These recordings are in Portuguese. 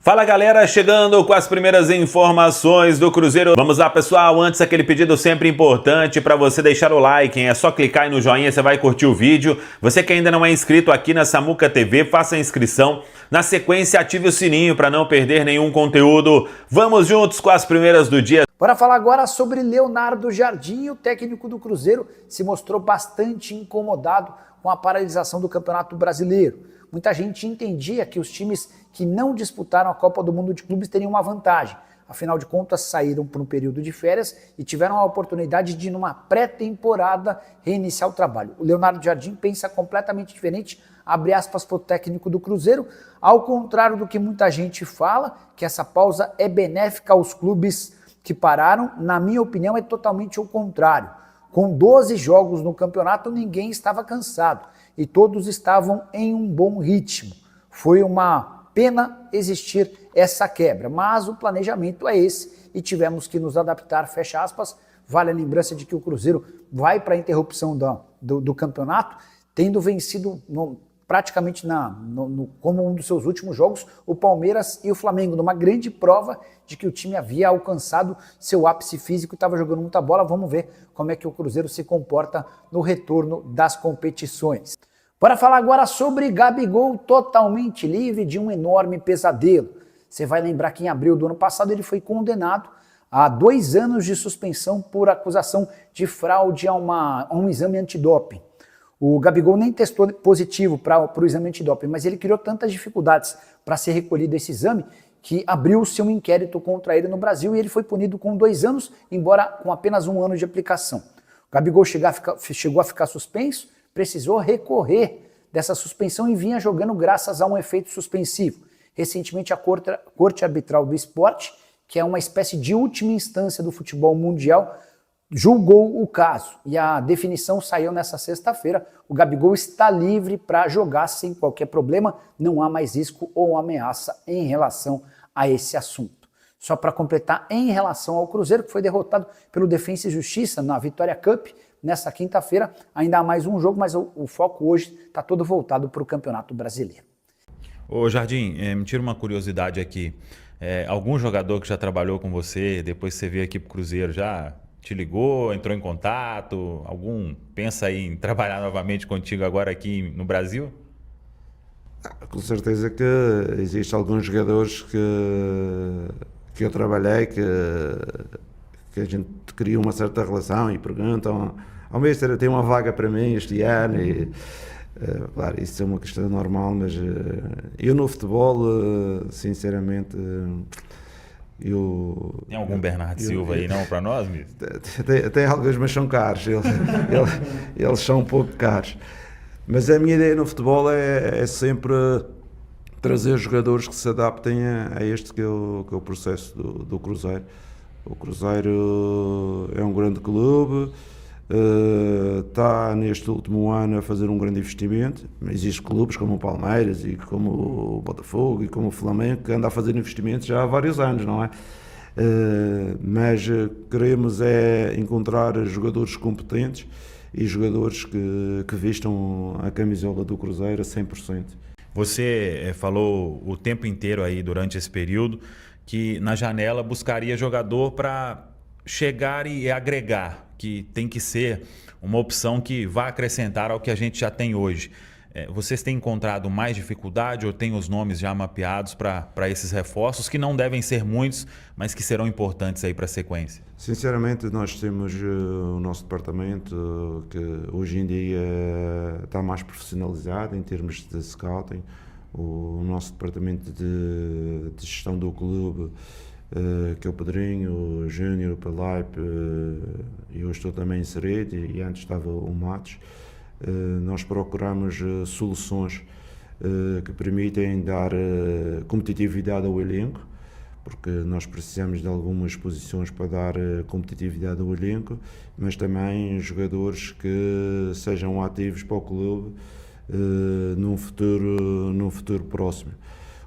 Fala galera, chegando com as primeiras informações do Cruzeiro. Vamos lá pessoal, antes aquele pedido sempre importante para você deixar o like, hein? É só clicar aí no joinha, você vai curtir o vídeo. Você que ainda não é inscrito aqui na Samuca TV, faça a inscrição. Na sequência, ative o sininho para não perder nenhum conteúdo. Vamos juntos com as primeiras do dia. Bora falar agora sobre Leonardo Jardim. O técnico do Cruzeiro se mostrou bastante incomodado com a paralisação do Campeonato Brasileiro. Muita gente entendia que os times que não disputaram a Copa do Mundo de Clubes teriam uma vantagem. Afinal de contas, saíram por um período de férias e tiveram a oportunidade de, numa pré-temporada, reiniciar o trabalho. O Leonardo Jardim pensa completamente diferente, abre aspas para o técnico do Cruzeiro, ao contrário do que muita gente fala, que essa pausa é benéfica aos clubes que pararam. Na minha opinião, é totalmente o contrário. Com 12 jogos no campeonato, ninguém estava cansado e todos estavam em um bom ritmo. Foi uma pena existir essa quebra, mas o planejamento é esse e tivemos que nos adaptar, fecha aspas. Vale a lembrança de que o Cruzeiro vai para a interrupção do campeonato, tendo vencido praticamente como um dos seus últimos jogos, o Palmeiras e o Flamengo, numa grande prova de que o time havia alcançado seu ápice físico e estava jogando muita bola. Vamos ver como é que o Cruzeiro se comporta no retorno das competições. Bora falar agora sobre Gabigol, totalmente livre de um enorme pesadelo. Você vai lembrar que em abril do ano passado ele foi condenado a 2 anos de suspensão por acusação de fraude a um exame antidoping. O Gabigol nem testou positivo para o exame antidoping, mas ele criou tantas dificuldades para ser recolhido esse exame que abriu-se um inquérito contra ele no Brasil e ele foi punido com 2 anos, embora com apenas 1 ano de aplicação. O Gabigol chegou a ficar suspenso, precisou recorrer dessa suspensão e vinha jogando graças a um efeito suspensivo. Recentemente, a Corte Arbitral do Esporte, que é uma espécie de última instância do futebol mundial, julgou o caso e a definição saiu nessa sexta-feira. O Gabigol está livre para jogar sem qualquer problema, não há mais risco ou ameaça em relação a esse assunto. Só para completar, em relação ao Cruzeiro, que foi derrotado pelo Defensa e Justiça na Vitória Cup nessa quinta-feira, ainda há mais um jogo, mas o foco hoje está todo voltado para o Campeonato Brasileiro. Ô Jardim, me tira uma curiosidade aqui. Algum jogador que já trabalhou com você, depois que você veio aqui para o Cruzeiro, já te ligou, entrou em contato? Algum pensa aí em trabalhar novamente contigo agora aqui no Brasil? Com certeza que existem alguns jogadores que eu trabalhei, que a gente cria uma certa relação e perguntam: ao Mister, tem uma vaga para mim este ano? E, claro, isso é uma questão normal, mas eu no futebol, sinceramente... Tem algum Bernardo Silva aí não para nós, Mister? Tem alguns, mas são caros, eles são um pouco caros. Mas a minha ideia no futebol é sempre trazer jogadores que se adaptem a este que é o processo do Cruzeiro. O Cruzeiro é um grande clube, está neste último ano a fazer um grande investimento. Existem clubes como o Palmeiras e como o Botafogo e como o Flamengo que andam a fazer investimentos já há vários anos, não é? Mas queremos encontrar jogadores competentes e jogadores que vistam a camisola do Cruzeiro a 100%. Você falou o tempo inteiro aí durante esse período que na janela buscaria jogador para chegar e agregar, que tem que ser uma opção que vá acrescentar ao que a gente já tem hoje. Vocês têm encontrado mais dificuldade ou têm os nomes já mapeados para esses reforços, que não devem ser muitos, mas que serão importantes aí para a sequência? Sinceramente, nós temos o nosso departamento que hoje em dia está mais profissionalizado em termos de scouting. O nosso departamento de gestão do clube, que é o Pedrinho, o Júnior, o Pelaipe, eu estou também inserido e antes estava o Matos. Nós procuramos soluções que permitem dar competitividade ao elenco, porque nós precisamos de algumas posições para dar competitividade ao elenco, mas também jogadores que sejam ativos para o clube num futuro próximo.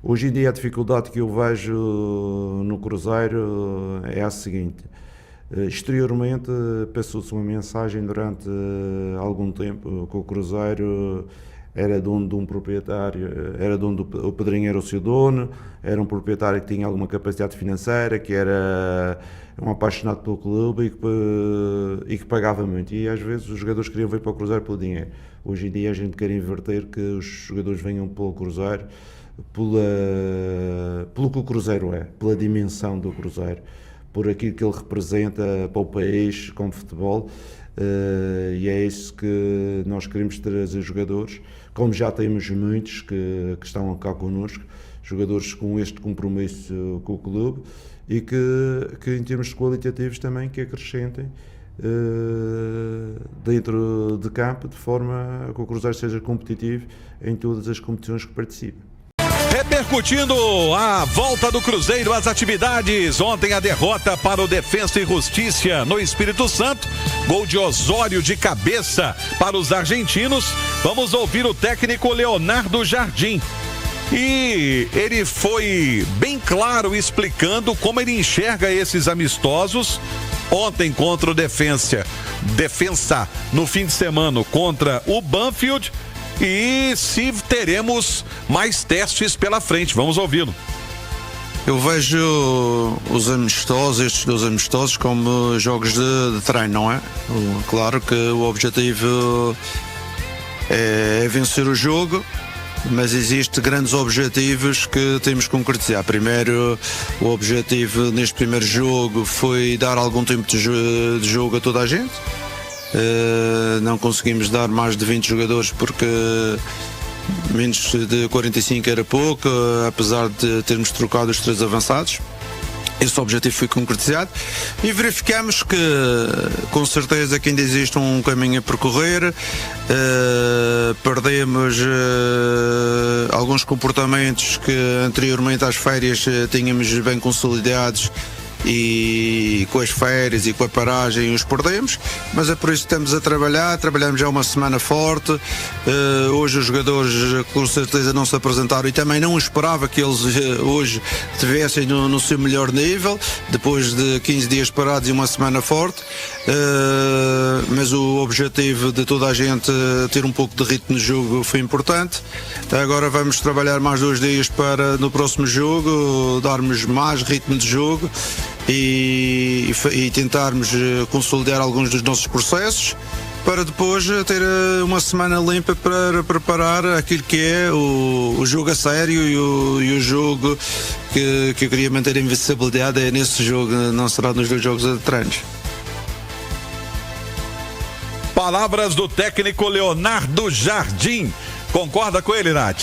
Hoje em dia a dificuldade que eu vejo no Cruzeiro é a seguinte: exteriormente passou-se uma mensagem durante algum tempo que o Cruzeiro era dono de um proprietário, o padrinho era o seu dono, era um proprietário que tinha alguma capacidade financeira, que era um apaixonado pelo clube e que pagava muito. E às vezes os jogadores queriam vir para o Cruzeiro pelo dinheiro. Hoje em dia a gente quer inverter, que os jogadores venham pelo Cruzeiro, pelo que o Cruzeiro é, pela dimensão do Cruzeiro, por aquilo que ele representa para o país como futebol, e é isso que nós queremos trazer jogadores, como já temos muitos que estão cá connosco, jogadores com este compromisso com o clube e que em termos qualitativos também que acrescentem dentro de campo, de forma a que o Cruzeiro seja competitivo em todas as competições que participa. Repercutindo a volta do Cruzeiro às atividades. Ontem a derrota para o Defensa e Justiça no Espírito Santo. Gol de Osório de cabeça para os argentinos. Vamos ouvir o técnico Leonardo Jardim. E ele foi bem claro explicando como ele enxerga esses amistosos. Ontem contra o Defensa no fim de semana contra o Banfield. E se teremos mais testes pela frente. Vamos ouvi-lo. Eu vejo estes 2 amistosos, como jogos de treino, não é? Claro que o objetivo é vencer o jogo, mas existem grandes objetivos que temos que concretizar. Primeiro, o objetivo neste primeiro jogo foi dar algum tempo de jogo a toda a gente. Não conseguimos dar mais de 20 jogadores porque menos de 45 era pouco, apesar de termos trocado os 3 avançados. Esse objetivo foi concretizado e verificamos que com certeza que ainda existe um caminho a percorrer. Perdemos alguns comportamentos que anteriormente às férias tínhamos bem consolidados, e com as férias e com a paragem os perdemos, mas é por isso que estamos a trabalhamos já uma semana forte. Hoje os jogadores com certeza não se apresentaram e também não esperava que eles hoje estivessem no seu melhor nível, depois de 15 dias parados e uma semana forte, mas o objetivo de toda a gente ter um pouco de ritmo de jogo foi importante. Agora vamos trabalhar mais 2 dias para no próximo jogo darmos mais ritmo de jogo e tentarmos consolidar alguns dos nossos processos para depois ter uma semana limpa para preparar aquilo que é o jogo a sério e o jogo que eu queria manter a invencibilidade é nesse jogo, não será nos 2 jogos de treinos. Palavras do técnico Leonardo Jardim. Concorda com ele, Nath?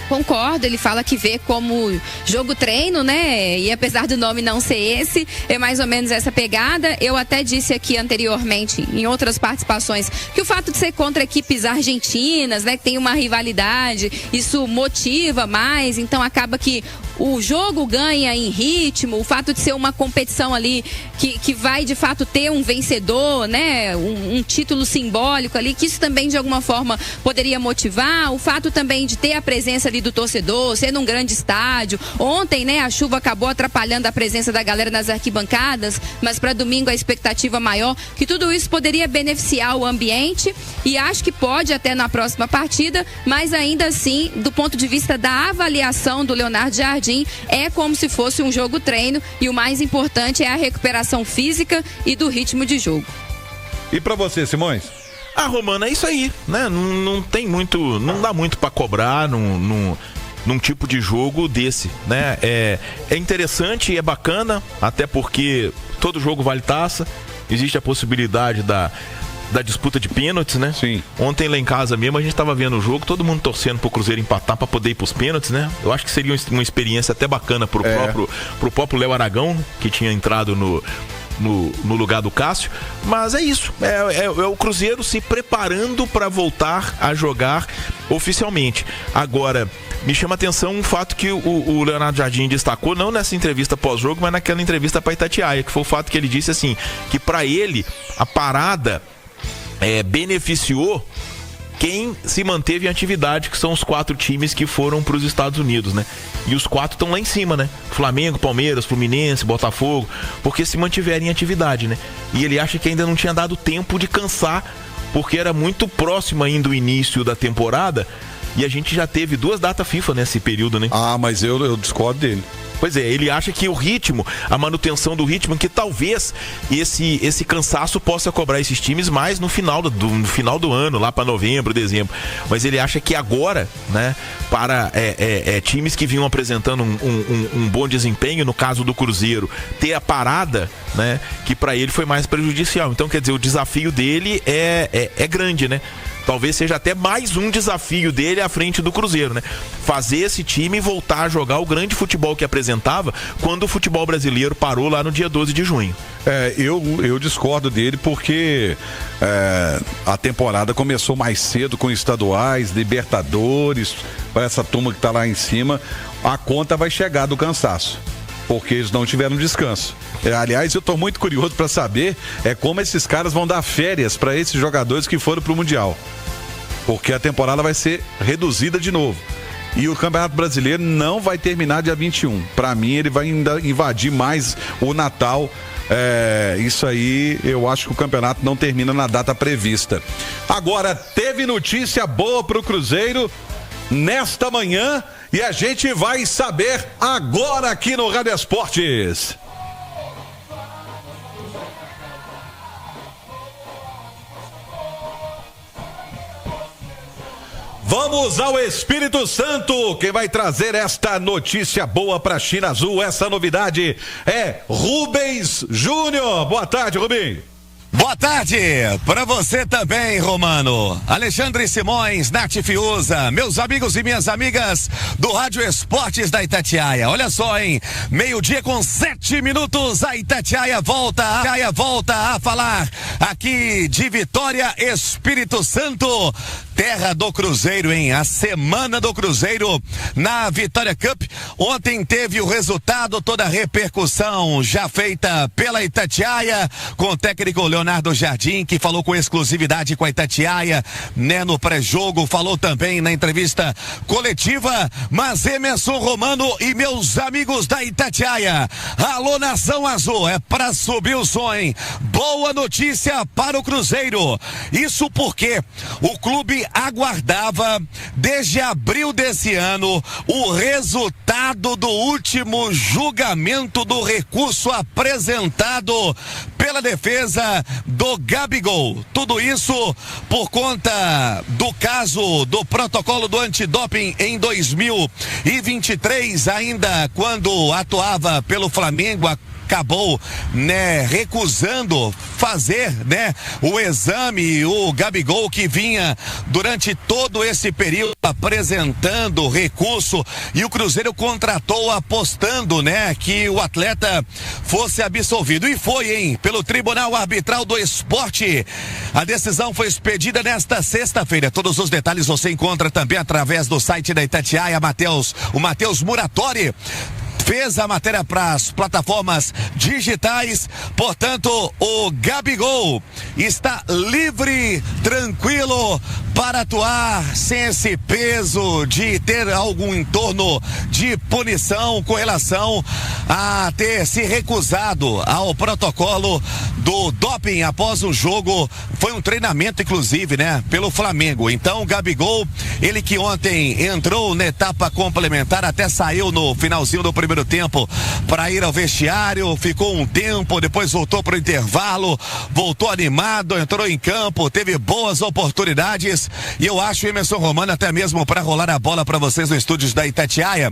Concordo, ele fala que vê como jogo treino, né? E apesar do nome não ser esse, é mais ou menos essa pegada. Eu até disse aqui anteriormente, em outras participações, que o fato de ser contra equipes argentinas, né? Que tem uma rivalidade, isso motiva mais, então acaba que o jogo ganha em ritmo, o fato de ser uma competição ali que vai de fato ter um vencedor, né? Um título simbólico ali, que isso também de alguma forma poderia motivar, o fato também de ter a presença ali do torcedor, ser num grande estádio. Ontem, né, a chuva acabou atrapalhando a presença da galera nas arquibancadas, mas para domingo a expectativa maior, que tudo isso poderia beneficiar o ambiente e acho que pode até na próxima partida, mas ainda assim, do ponto de vista da avaliação do Leonardo Jardim, é como se fosse um jogo treino e o mais importante é a recuperação física e do ritmo de jogo. E para você, Simões? Romana, é isso aí, né? Não tem muito, não dá muito para cobrar num tipo de jogo desse, né? É interessante e é bacana, até porque todo jogo vale taça, existe a possibilidade da disputa de pênaltis, né? Sim. Ontem lá em casa mesmo a gente tava vendo o jogo, todo mundo torcendo pro Cruzeiro empatar pra poder ir pros pênaltis, né? Eu acho que seria uma experiência até bacana pro próprio Léo Aragão, que tinha entrado no lugar do Cássio, mas é isso, é o Cruzeiro se preparando para voltar a jogar oficialmente. Agora, me chama a atenção um fato que o Leonardo Jardim destacou, não nessa entrevista pós-jogo, mas naquela entrevista para Itatiaia, que foi o fato que ele disse assim, que para ele a parada beneficiou quem se manteve em atividade, que são os 4 times que foram para os Estados Unidos, né? E os 4 estão lá em cima, né? Flamengo, Palmeiras, Fluminense, Botafogo, porque se mantiverem em atividade, né? E ele acha que ainda não tinha dado tempo de cansar porque era muito próximo ainda o início da temporada e a gente já teve 2 datas FIFA nesse período, né? Ah, mas eu discordo dele. Pois é, ele acha que o ritmo, a manutenção do ritmo, que talvez esse cansaço possa cobrar esses times mais no final do ano, lá para novembro, dezembro. Mas ele acha que agora, né, para times que vinham apresentando um bom desempenho, no caso do Cruzeiro, ter a parada, né, que para ele foi mais prejudicial. Então, quer dizer, o desafio dele é grande, né? Talvez seja até mais um desafio dele à frente do Cruzeiro, né? Fazer esse time voltar a jogar o grande futebol que apresentava quando o futebol brasileiro parou lá no dia 12 de junho. Eu discordo dele porque a temporada começou mais cedo com estaduais, Libertadores, para essa turma que está lá em cima, a conta vai chegar do cansaço, porque eles não tiveram descanso. Aliás, eu estou muito curioso para saber como esses caras vão dar férias para esses jogadores que foram para o Mundial, porque a temporada vai ser reduzida de novo. E o Campeonato Brasileiro não vai terminar dia 21. Para mim, ele vai ainda invadir mais o Natal. Isso aí, eu acho que o campeonato não termina na data prevista. Agora, teve notícia boa para o Cruzeiro nesta manhã e a gente vai saber agora aqui no Rádio Esportes. Vamos ao Espírito Santo. Quem vai trazer esta notícia boa para a China Azul, essa novidade, é Rubens Júnior. Boa tarde, Rubens. Boa tarde para você também, Romano. Alexandre Simões, Nath Fiuza, meus amigos e minhas amigas do Rádio Esportes da Itatiaia. Olha só, hein? 12:07, a Itatiaia volta a falar aqui de Vitória, Espírito Santo, terra do Cruzeiro, hein? A semana do Cruzeiro na Vitória Cup. Ontem teve o resultado, toda a repercussão já feita pela Itatiaia, com o técnico Leonardo Jardim, que falou com exclusividade com a Itatiaia, né, no pré-jogo, falou também na entrevista coletiva. Mas Emerson Romano e meus amigos da Itatiaia, alô Nação Azul, é pra subir o som, hein? Boa notícia para o Cruzeiro. Isso porque o clube aguardava desde abril desse ano o resultado do último julgamento do recurso apresentado pela defesa do Gabigol. Tudo isso por conta do caso do protocolo do antidoping em 2023, ainda quando atuava pelo Flamengo, acabou, né, recusando fazer, né, o exame, o Gabigol, que vinha durante todo esse período apresentando recurso, e o Cruzeiro contratou apostando, né, que o atleta fosse absolvido, e foi, hein, pelo Tribunal Arbitral do Esporte. A decisão foi expedida nesta sexta-feira. Todos os detalhes você encontra também através do site da Itatiaia. O Matheus Muratori fez a matéria para as plataformas digitais. Portanto, o Gabigol está livre, tranquilo para atuar, sem esse peso de ter algum entorno de punição com relação a ter se recusado ao protocolo do doping após o jogo. Foi um treinamento, inclusive, né, pelo Flamengo. Então, o Gabigol, ele que ontem entrou na etapa complementar, até saiu no finalzinho do primeiro tempo para ir ao vestiário, ficou um tempo, depois voltou para o intervalo, voltou animado, entrou em campo, teve boas oportunidades, e eu acho, Emerson Romano, até mesmo para rolar a bola para vocês no estúdios da Itatiaia,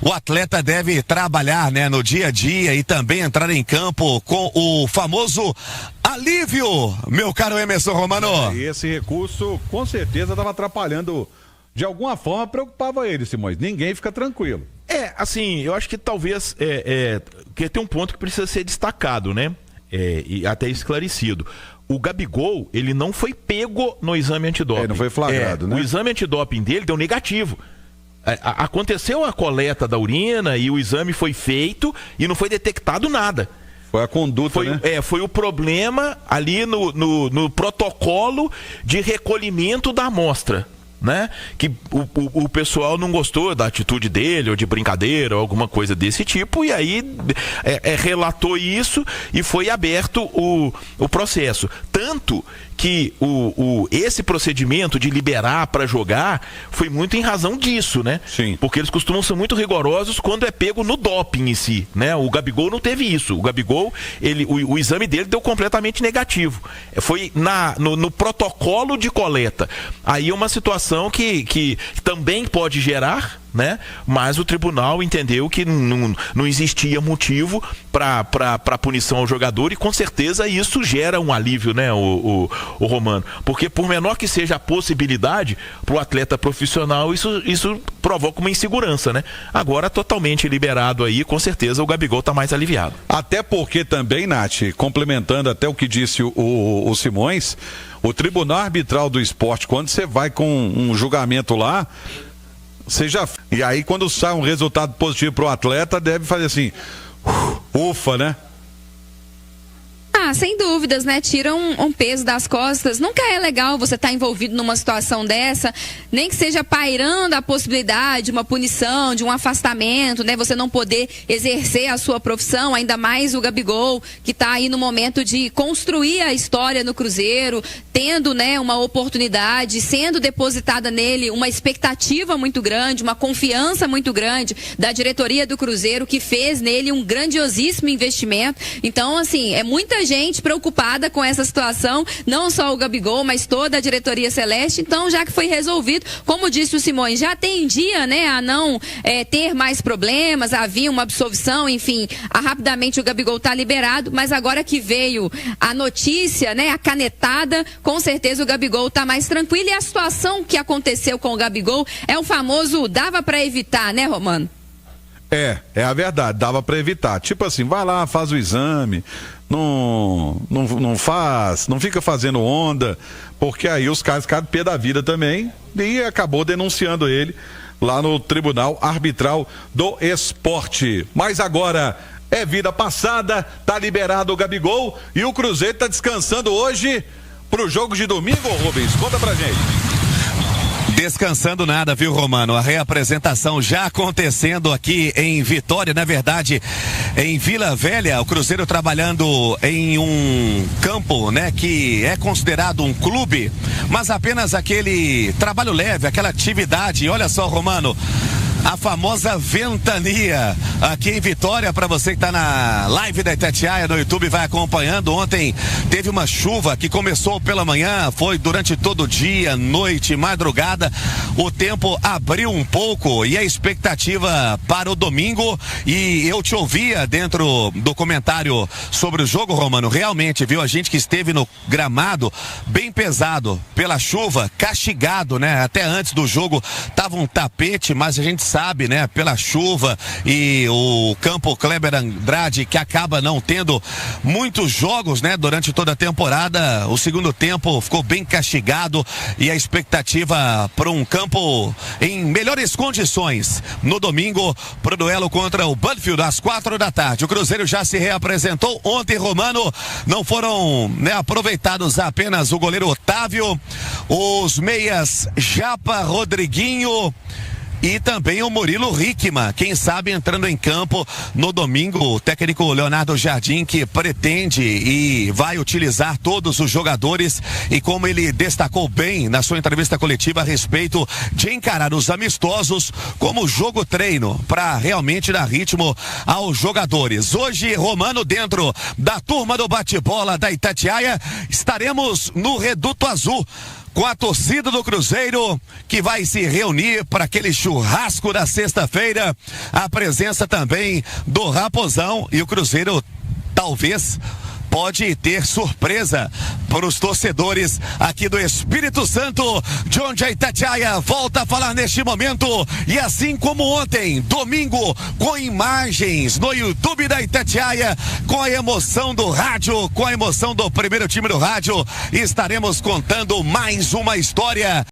o atleta deve trabalhar, né, no dia a dia e também entrar em campo com o famoso alívio, meu caro Emerson Romano. E esse recurso com certeza estava atrapalhando, de alguma forma preocupava ele, Simões. Ninguém fica tranquilo. Assim, eu acho que talvez que tem um ponto que precisa ser destacado, né? E até esclarecido. O Gabigol, ele não foi pego no exame antidoping. Não foi flagrado, né? O exame antidoping dele deu negativo. Aconteceu a coleta da urina e o exame foi feito e não foi detectado nada. Foi a conduta, né? Foi o problema ali no protocolo de recolhimento da amostra, né? Que o pessoal não gostou da atitude dele, ou de brincadeira, ou alguma coisa desse tipo, e aí relatou isso e foi aberto o processo. Tanto que esse procedimento de liberar para jogar foi muito em razão disso, né? Sim. Porque eles costumam ser muito rigorosos quando é pego no doping em si, né? O Gabigol não teve isso. O Gabigol, o exame dele deu completamente negativo. Foi no protocolo de coleta. Aí é uma situação que também pode gerar, né? Mas o tribunal entendeu que não existia motivo para punição ao jogador, e com certeza isso gera um alívio, né, o Romano? Porque por menor que seja a possibilidade para o atleta profissional, isso provoca uma insegurança, né? Agora totalmente liberado aí, com certeza o Gabigol está mais aliviado. Até porque também, Nath, complementando até o que disse o Simões, o Tribunal Arbitral do Esporte, quando você vai com um julgamento lá, e aí quando sai um resultado positivo pro atleta, deve fazer assim, ufa, né? Sem dúvidas, né? Tira um peso das costas. Nunca é legal você estar envolvido numa situação dessa, nem que seja pairando a possibilidade de uma punição, de um afastamento, né? Você não poder exercer a sua profissão, ainda mais o Gabigol, que está aí no momento de construir a história no Cruzeiro, tendo, né, uma oportunidade, sendo depositada nele uma expectativa muito grande, uma confiança muito grande da diretoria do Cruzeiro, que fez nele um grandiosíssimo investimento. Então, assim, é muita gente preocupada com essa situação, não só o Gabigol, mas toda a diretoria celeste. Então, já que foi resolvido, como disse o Simões, já tendia, né, a não ter mais problemas, havia uma absolvição, enfim, rapidamente o Gabigol está liberado, mas agora que veio a notícia, né, a canetada, com certeza o Gabigol está mais tranquilo, e a situação que aconteceu com o Gabigol é o famoso dava para evitar, né, Romano? É a verdade, dava para evitar. Tipo assim, vai lá, faz o exame, não fica fazendo onda, porque aí os caras ficaram pé da vida também, e acabou denunciando ele lá no Tribunal Arbitral do Esporte. Mas agora é vida passada, tá liberado o Gabigol, e o Cruzeiro tá descansando hoje pro jogo de domingo, Rubens. Conta pra gente. Descansando nada, viu, Romano? A reapresentação já acontecendo aqui em Vitória, na verdade, em Vila Velha, o Cruzeiro trabalhando em um campo, né, que é considerado um clube, mas apenas aquele trabalho leve, aquela atividade. Olha só, Romano, a famosa ventania aqui em Vitória, para você que está na live da Itatiaia no YouTube, vai acompanhando. Ontem teve uma chuva que começou pela manhã, foi durante todo o dia, noite, madrugada. O tempo abriu um pouco e a expectativa para o domingo, e eu te ouvia dentro do comentário sobre o jogo, Romano, realmente, viu, a gente que esteve no gramado bem pesado pela chuva, castigado, né, até antes do jogo tava um tapete, mas a gente sabe, né, pela chuva e o campo Kleber Andrade, que acaba não tendo muitos jogos, né, durante toda a temporada. O segundo tempo ficou bem castigado, e a expectativa para um campo em melhores condições no domingo para o duelo contra o Banfield às 4 da tarde. O Cruzeiro já se reapresentou ontem, Romano. Não foram, né, aproveitados apenas o goleiro Otávio, os meias Japa, Rodriguinho e também o Murilo Hickman, quem sabe entrando em campo no domingo. O técnico Leonardo Jardim, que pretende e vai utilizar todos os jogadores, e como ele destacou bem na sua entrevista coletiva a respeito de encarar os amistosos como jogo treino, para realmente dar ritmo aos jogadores. Hoje, Romano, dentro da turma do bate-bola da Itatiaia, estaremos no Reduto Azul, com a torcida do Cruzeiro, que vai se reunir para aquele churrasco da sexta-feira. A presença também do Raposão, e o Cruzeiro talvez pode ter surpresa para os torcedores aqui do Espírito Santo, de onde a Itatiaia volta a falar neste momento. E assim como ontem, domingo, com imagens no YouTube da Itatiaia, com a emoção do rádio, com a emoção do primeiro time do rádio, estaremos contando mais uma história